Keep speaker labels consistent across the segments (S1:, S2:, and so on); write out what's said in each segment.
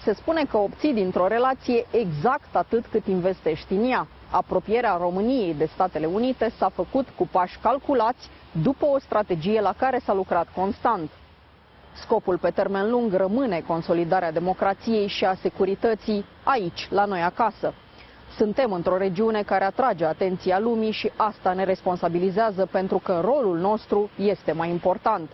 S1: Se spune că obții dintr-o relație exact atât cât investești în ea. Apropierea României de Statele Unite s-a făcut cu pași calculați după o strategie la care s-a lucrat constant. Scopul pe termen lung rămâne consolidarea democrației și a securității aici, la noi acasă. Suntem într-o regiune care atrage atenția lumii și asta ne responsabilizează pentru că rolul nostru este mai important.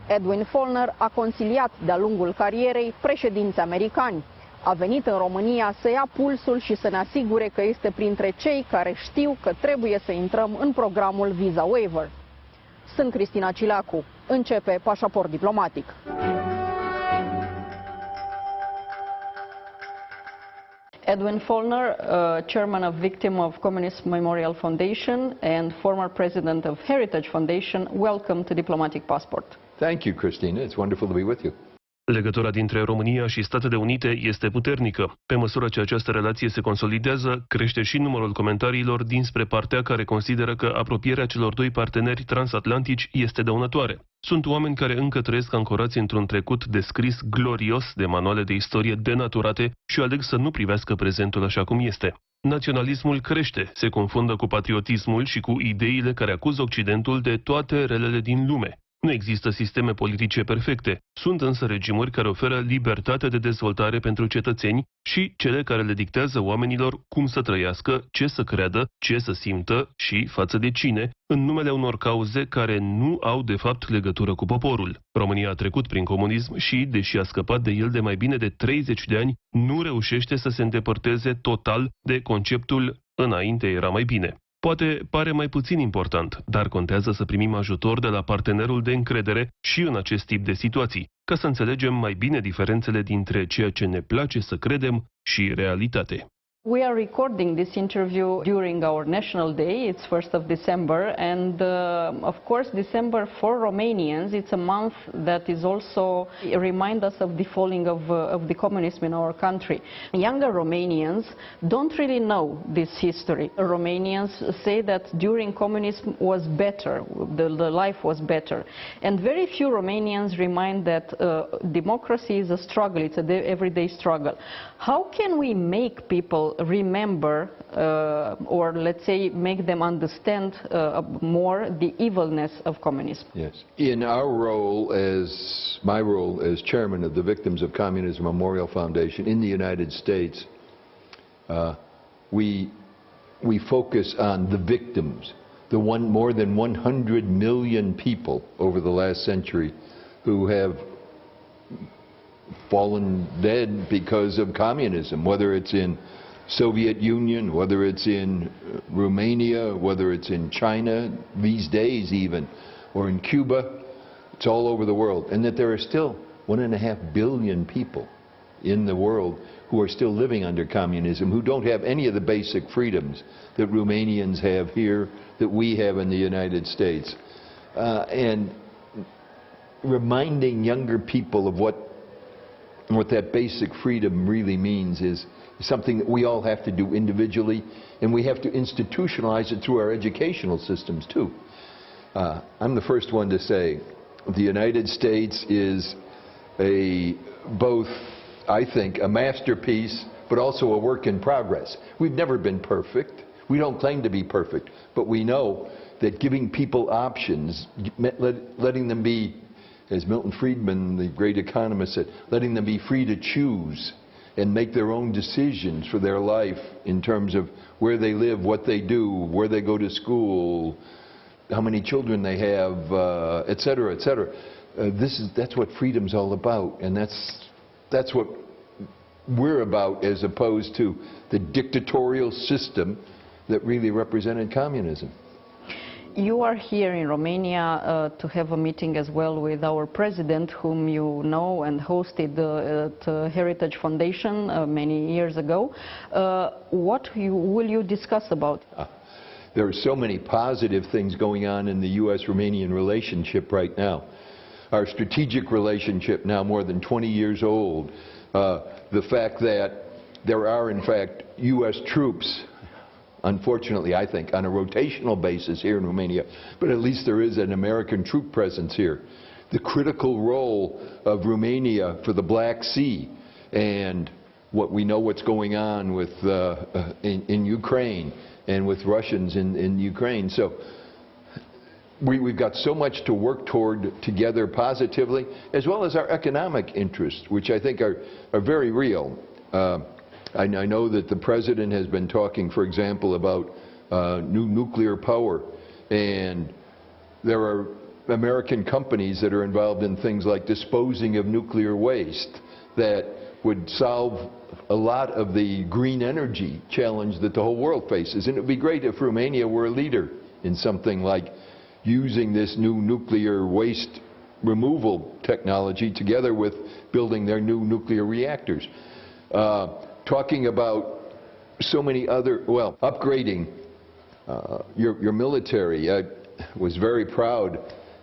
S1: Edwin Feulner a consiliat de-a lungul carierei președinți americani. A venit în România să ia pulsul și să ne asigure că este printre cei care știu că trebuie să intrăm în programul Visa Waiver. Sunt Cristina Cileacu. Începe Pașaport Diplomatic. Edwin Feulner, chairman of Victim of Communist Memorial Foundation and former president of Heritage Foundation, welcome to Diplomatic Passport.
S2: Thank you, Cristina. It's wonderful to be with you.
S3: Legătura dintre România și Statele Unite este puternică. Pe măsură ce această relație se consolidează, crește și numărul comentariilor dinspre partea care consideră că apropierea celor doi parteneri transatlantici este dăunătoare. Sunt oameni care încă trăiesc ancorați într-un trecut descris glorios de manuale de istorie denaturate și aleg să nu privească prezentul așa cum este. Naționalismul crește, se confundă cu patriotismul și cu ideile care acuză Occidentul de toate relele din lume. Nu există sisteme politice perfecte, sunt însă regimuri care oferă libertate de dezvoltare pentru cetățeni și cele care le dictează oamenilor cum să trăiască, ce să creadă, ce să simtă și față de cine, în numele unor cauze care nu au de fapt legătură cu poporul. România a trecut prin comunism și, deși a scăpat de el de mai bine de 30 de ani, nu reușește să se îndepărteze total de conceptul "înainte era mai bine". Poate pare mai puțin important, dar contează să primim ajutor de la partenerul de încredere și în acest tip de situații, ca să înțelegem mai bine diferențele dintre ceea ce ne place să credem și realitate.
S1: We are recording this interview during our National Day. It's 1st of December, and of course December for Romanians, it's a month that is also remind us of the falling of the communism in our country. Younger Romanians don't really know this history. Romanians say that during communism was better, the life was better, and very few Romanians remind that democracy is a struggle, it's a everyday struggle. How can we make people remember or let's say make them understand more the evilness of communism?
S2: Yes. In our role my role as chairman of the Victims of Communism Memorial Foundation in the United States, we focus on the victims, more than 100 million people over the last century who have fallen dead because of communism, whether it's in Soviet Union, whether it's in Romania, whether it's in China these days even, or in Cuba. It's all over the world. And that there are still 1.5 billion people in the world who are still living under communism, who don't have any of the basic freedoms that Romanians have here, that we have in the United States. And reminding younger people of what that basic freedom really means is something that we all have to do individually, and we have to institutionalize it through our educational systems too. I'm the first one to say the United States is both, I think, a masterpiece, but also a work in progress. We've never been perfect. We don't claim to be perfect, but we know that giving people options, letting them be, as Milton Friedman, the great economist, said, letting them be free to choose and make their own decisions for their life in terms of where they live, what they do, where they go to school, how many children they have, et cetera, et cetera. That's what freedom's all about, and that's what we're about, as opposed to the dictatorial system that really represented communism.
S1: You are here in Romania to have a meeting as well with our president, whom you know and hosted at Heritage Foundation many years ago. What will you discuss about?
S2: There are so many positive things going on in the U.S.-Romanian relationship right now. Our strategic relationship, now more than 20 years old, the fact that there are, in fact, U.S. troops, unfortunately, I think, on a rotational basis here in Romania, but at least there is an American troop presence here. The critical role of Romania for the Black Sea, and what's going on with in Ukraine and with Russians in Ukraine. So we've got so much to work toward together positively, as well as our economic interests, which I think are very real. I know that the President has been talking, for example, about new nuclear power, and there are American companies that are involved in things like disposing of nuclear waste that would solve a lot of the green energy challenge that the whole world faces. And it would be great if Romania were a leader in something like using this new nuclear waste removal technology together with building their new nuclear reactors. Talking about so many other, well, upgrading your military. I was very proud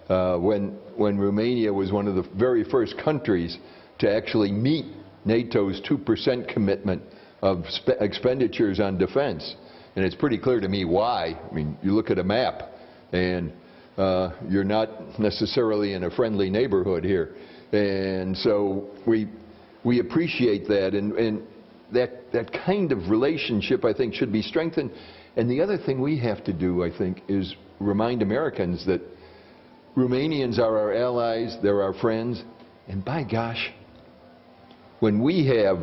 S2: when Romania was one of the very first countries to actually meet NATO's 2% commitment of expenditures on defense. And it's pretty clear to me why. I mean, you look at a map and you're not necessarily in a friendly neighborhood here. And so we appreciate that, and that kind of relationship, I think, should be strengthened. And the other thing we have to do, I think, is remind Americans that Romanians are our allies, they're our friends, and by gosh, when we have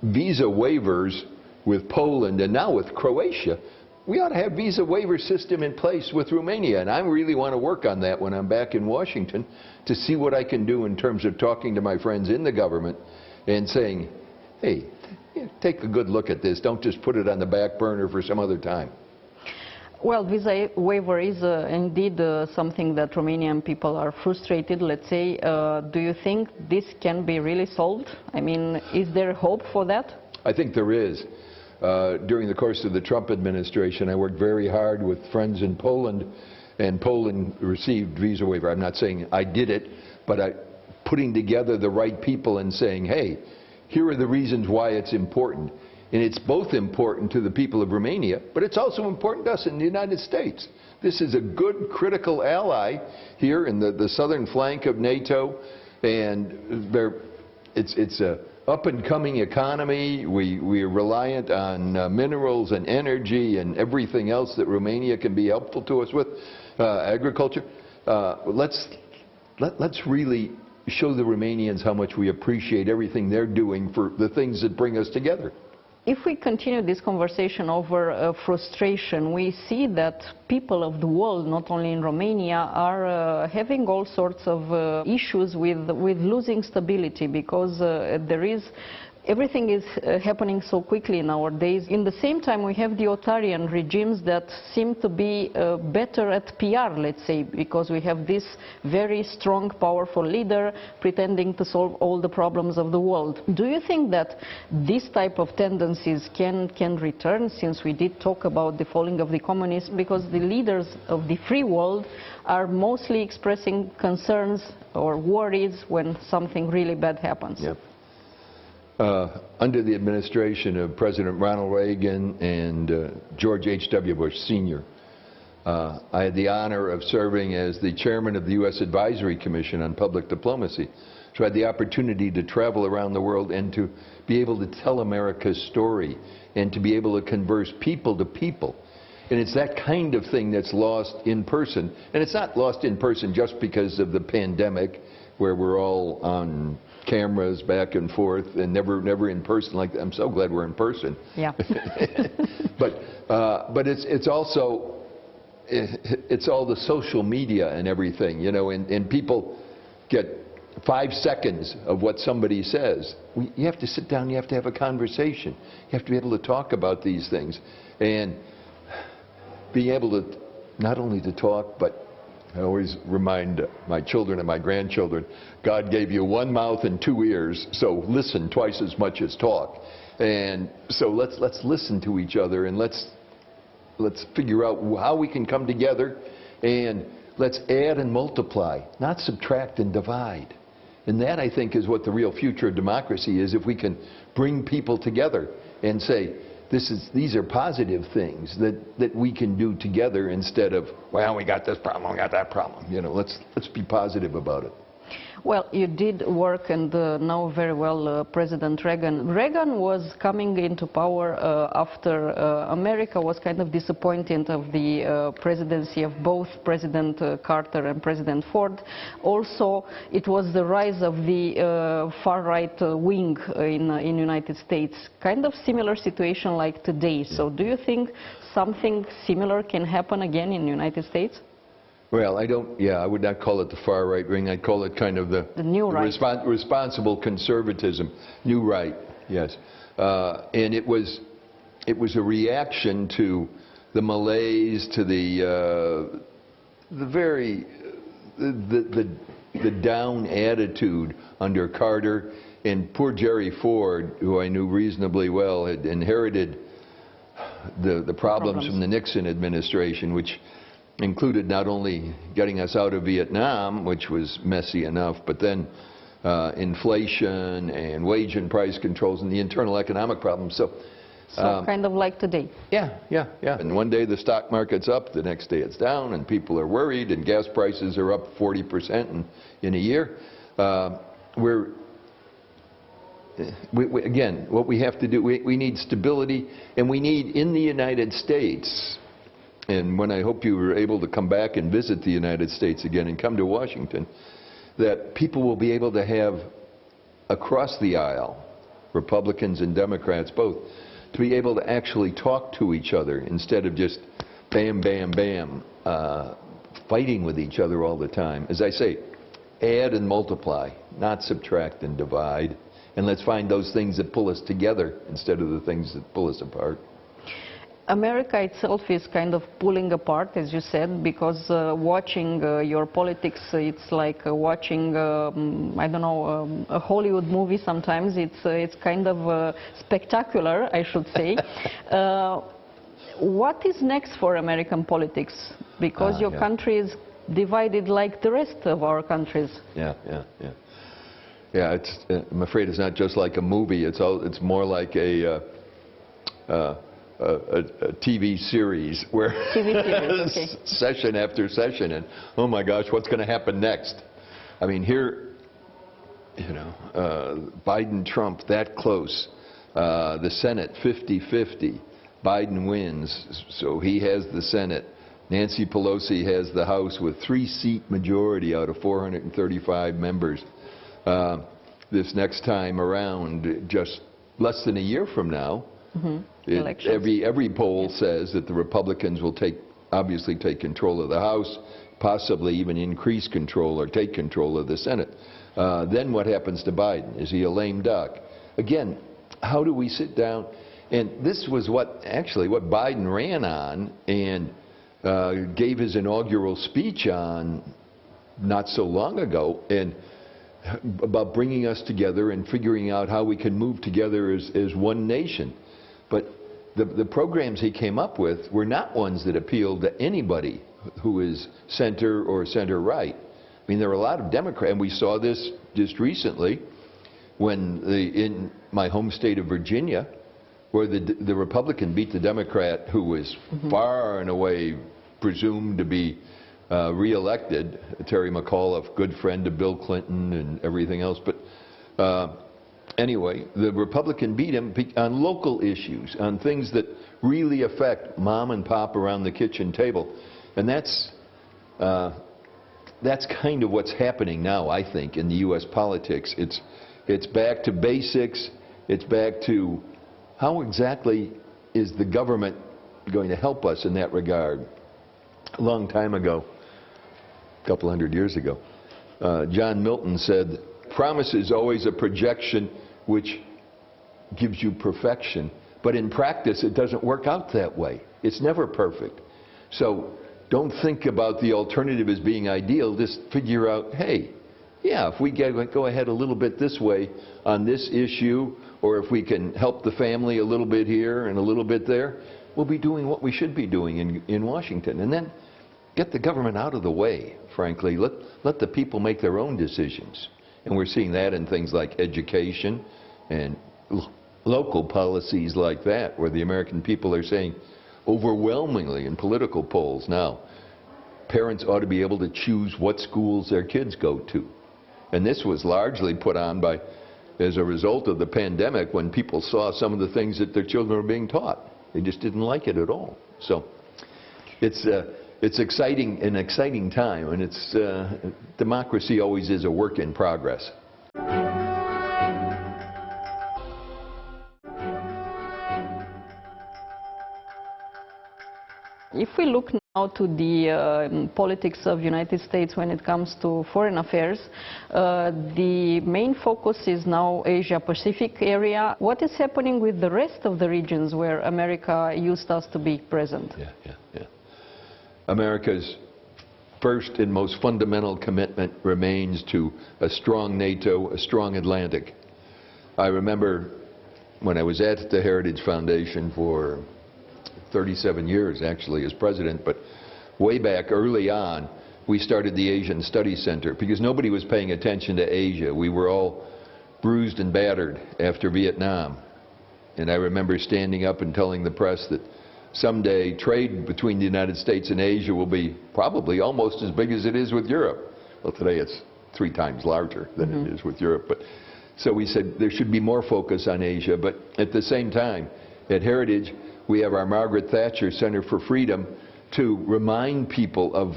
S2: visa waivers with Poland and now with Croatia, we ought to have visa waiver system in place with Romania. And I really want to work on that when I'm back in Washington to see what I can do in terms of talking to my friends in the government and saying, hey, take a good look at this. Don't just put it on the back burner for some other time.
S1: Well, visa waiver is indeed something that Romanian people are frustrated, let's say. Do you think this can be really solved? I mean, is there hope for that?
S2: I think there is. During the course of the Trump administration, I worked very hard with friends in Poland, and Poland received visa waiver. I'm not saying I did it, but putting together the right people and saying, hey, here are the reasons why it's important. And it's both important to the people of Romania, but it's also important to us in the United States. This is a good, critical ally here in the southern flank of NATO, and it's a up-and-coming economy. We are reliant on minerals and energy and everything else that Romania can be helpful to us with, agriculture. Let's really show the Romanians how much we appreciate everything they're doing for the things that bring us together.
S1: If we continue this conversation over frustration, we see that people of the world, not only in Romania, are having all sorts of issues with losing stability, because everything is happening so quickly nowadays. In the same time, we have the authoritarian regimes that seem to be better at PR, let's say, because we have this very strong, powerful leader pretending to solve all the problems of the world. Do you think that this type of tendencies can return, since we did talk about the falling of the communists, because the leaders of the free world are mostly expressing concerns or worries when something really bad happens?
S2: Yep. Under the administration of President Ronald Reagan and George H.W. Bush Sr., I had the honor of serving as the chairman of the U.S. Advisory Commission on Public Diplomacy. So I had the opportunity to travel around the world and to be able to tell America's story and to be able to converse people to people. And it's that kind of thing that's lost in person. And it's not lost in person just because of the pandemic, where we're all on cameras back and forth and never in person like that. I'm so glad we're in person. Yeah. but it's also all the social media and everything, you know, and people get 5 seconds of what somebody says. You have to sit down, you have to have a conversation. You have to be able to talk about these things and being able to not only to talk, but I always remind my children and my grandchildren, God gave you 1 mouth and 2 ears, so listen twice as much as talk. And so let's listen to each other, and let's figure out how we can come together, and let's add and multiply, not subtract and divide. And that, I think, is what the real future of democracy is, if we can bring people together and say, these are positive things that we can do together, instead of, well, we got this problem, we got that problem. You know, let's be positive about it.
S1: Well, you did work and know very well President Reagan. Reagan was coming into power after America was kind of disappointed of the presidency of both President Carter and President Ford. Also, it was the rise of the far-right wing in the United States. Kind of similar situation like today. So do you think something similar can happen again in the United States?
S2: Well, I would not call it the far right wing. I'd call it kind of the
S1: new right.
S2: Responsible conservatism, new right, yes. And it was a reaction to the malaise, to the down attitude under Carter, and poor Jerry Ford, who I knew reasonably well, had inherited the problems from the Nixon administration, which included not only getting us out of Vietnam, which was messy enough, but then inflation and wage and price controls and the internal economic problems. So
S1: kind of like today.
S2: Yeah. And one day the stock market's up, the next day it's down, and people are worried, and gas prices are up 40% in a year. Again, what we have to do, we need stability, and we need in the United States. And when I hope you were able to come back and visit the United States again and come to Washington, that people will be able to have across the aisle, Republicans and Democrats both, to be able to actually talk to each other instead of just bam, bam, bam, fighting with each other all the time. As I say, add and multiply, not subtract and divide. And let's find those things that pull us together instead of the things that pull us apart.
S1: America itself is kind of pulling apart, as you said, because watching your politics, it's like watching, I don't know, a Hollywood movie sometimes. It's kind of spectacular, I should say. What is next for American politics? Because your country is divided like the rest of our countries.
S2: Yeah, I'm afraid it's not just like a movie. It's more like a TV series where session after session, and oh my gosh, what's going to happen next? I mean, here, Biden, Trump, that close. The Senate, 50-50. Biden wins, so he has the Senate. Nancy Pelosi has the House with 3-seat majority out of 435 members. This next time around, just less than a year from now, every poll says that the Republicans will obviously take control of the House, possibly even increase control or take control of the Senate. Then what happens to Biden? Is he a lame duck? Again, how do we sit down? And this was what Biden ran on and gave his inaugural speech on not so long ago, and about bringing us together and figuring out how we can move together as one nation. But the programs he came up with were not ones that appealed to anybody who is center or center-right. I mean, there are a lot of Democrats, and we saw this just recently when in my home state of Virginia, where the Republican beat the Democrat who was far and away presumed to be re-elected, Terry McAuliffe, good friend of Bill Clinton and everything else. But anyway, the Republican beat him on local issues, on things that really affect mom and pop around the kitchen table. And that's kind of what's happening now, I think, in the U.S. politics. It's back to basics. It's back to how exactly is the government going to help us in that regard. A long time ago, a couple hundred years ago, John Milton said, "Promise is always a projection which gives you perfection, but in practice it doesn't work out that way. It's never perfect. So don't think about the alternative as being ideal. Just figure out, hey, yeah, if we go ahead a little bit this way on this issue, or if we can help the family a little bit here and a little bit there, we'll be doing what we should be doing in Washington." And then get the government out of the way, frankly. Let the people make their own decisions. And we're seeing that in things like education and local policies like that, where the American people are saying overwhelmingly in political polls now, parents ought to be able to choose what schools their kids go to. And this was largely put on by, as a result of the pandemic, when people saw some of the things that their children were being taught. They just didn't like it at all. So it's exciting, an exciting time, and it's democracy always is a work in progress.
S1: If we look now to the politics of the United States when it comes to foreign affairs, the main focus is now Asia-Pacific area. What is happening with the rest of the regions where America used us to be present?
S2: Yeah. America's first and most fundamental commitment remains to a strong NATO, a strong Atlantic. I remember when I was at the Heritage Foundation for 37 years actually as president, but way back early on we started the Asian Studies Center because nobody was paying attention to Asia. We were all bruised and battered after Vietnam, and I remember standing up and telling the press that someday trade between the United States and Asia will be probably almost as big as it is with Europe. Well, today it's 3 times larger than it is with Europe, but so we said there should be more focus on Asia. But at the same time, at Heritage we have our Margaret Thatcher Center for Freedom to remind people of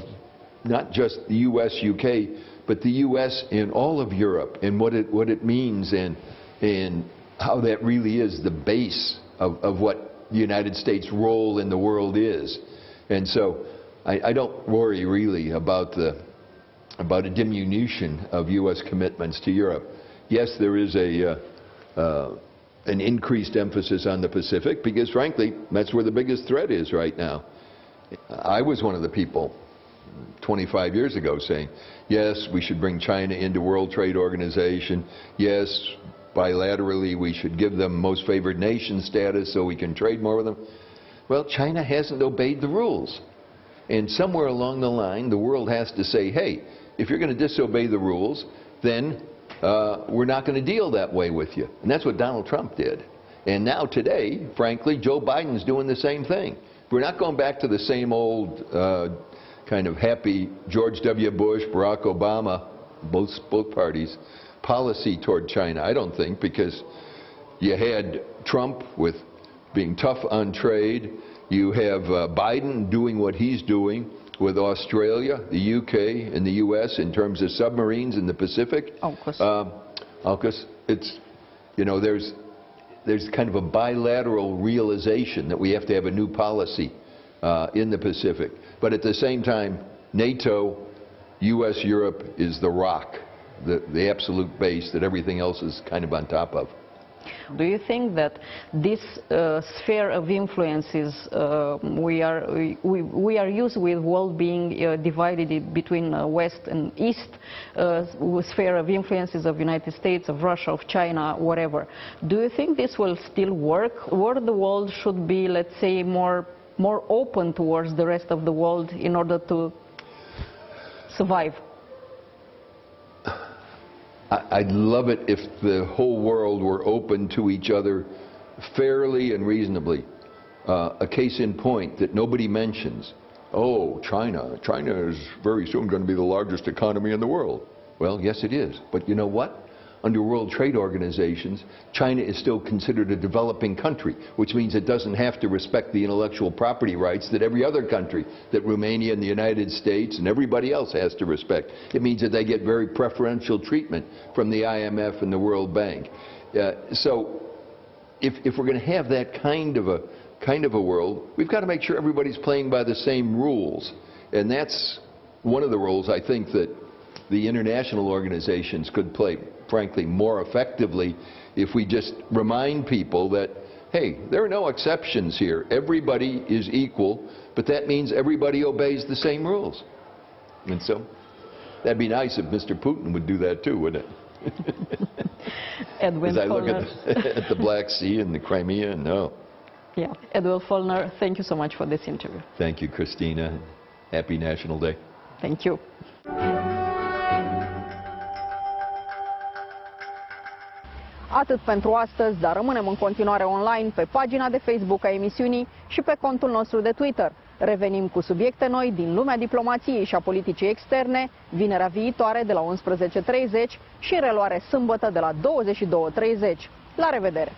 S2: not just the U.S., UK, but the U.S. and all of Europe, and what it means, and how that really is the base of what the United States' role in the world is. And so I don't worry really about a diminution of U.S. commitments to Europe. Yes, there is an increased emphasis on the Pacific because, frankly, that's where the biggest threat is right now. I was one of the people 25 years ago saying, yes, we should bring China into World Trade Organization. Yes, bilaterally we should give them most favored nation status so we can trade more with them. Well, China hasn't obeyed the rules. And somewhere along the line, the world has to say, hey, if you're going to disobey the rules, then we're not going to deal that way with you. And that's what Donald Trump did. And now today, frankly, Joe Biden's doing the same thing. We're not going back to the same old kind of happy George W. Bush, Barack Obama, both parties, policy toward China, I don't think, because you had Trump with being tough on trade. You have Biden doing what he's doing with Australia, the UK, and the US in terms of submarines in the Pacific. AUKUS, it's, you know, there's kind of a bilateral realization that we have to have a new policy in the Pacific. But at the same time, NATO, US, Europe is the rock, the absolute base that everything else is kind of on top of.
S1: Do you think that this sphere of influences we are used with world being divided between West and East, sphere of influences of United States, of Russia, of China, whatever. Do you think this will still work, or the world should be, let's say, more open towards the rest of the world in order to survive?
S2: I'd love it if the whole world were open to each other fairly and reasonably. A case in point that nobody mentions. Oh, China. China is very soon going to be the largest economy in the world. Well, yes, it is. But you know what? Under World Trade Organizations, China is still considered a developing country, which means it doesn't have to respect the intellectual property rights that every other country, that Romania and the United States and everybody else has to respect. It means that they get very preferential treatment from the IMF and the World Bank. So if we're going to have that kind of a world, we've got to make sure everybody's playing by the same rules. And that's one of the roles I think that the international organizations could play, frankly, more effectively if we just remind people that, hey, there are no exceptions here. Everybody is equal, but that means everybody obeys the same rules. And so that'd be nice if Mr. Putin would do that too, wouldn't it?
S1: Edwin
S2: As I look
S1: Feulner.
S2: at the Black Sea and the Crimea, no.
S1: Yeah, Edwin Feulner, thank you so much for this interview.
S2: Thank you, Cristina. Happy National Day.
S1: Thank you. Atât pentru astăzi, dar rămânem în continuare online pe pagina de Facebook a emisiunii și pe contul nostru de Twitter. Revenim cu subiecte noi din lumea diplomației și a politicii externe, vinerea viitoare de la 11:30 și în reluare sâmbătă de la 22:30. La revedere!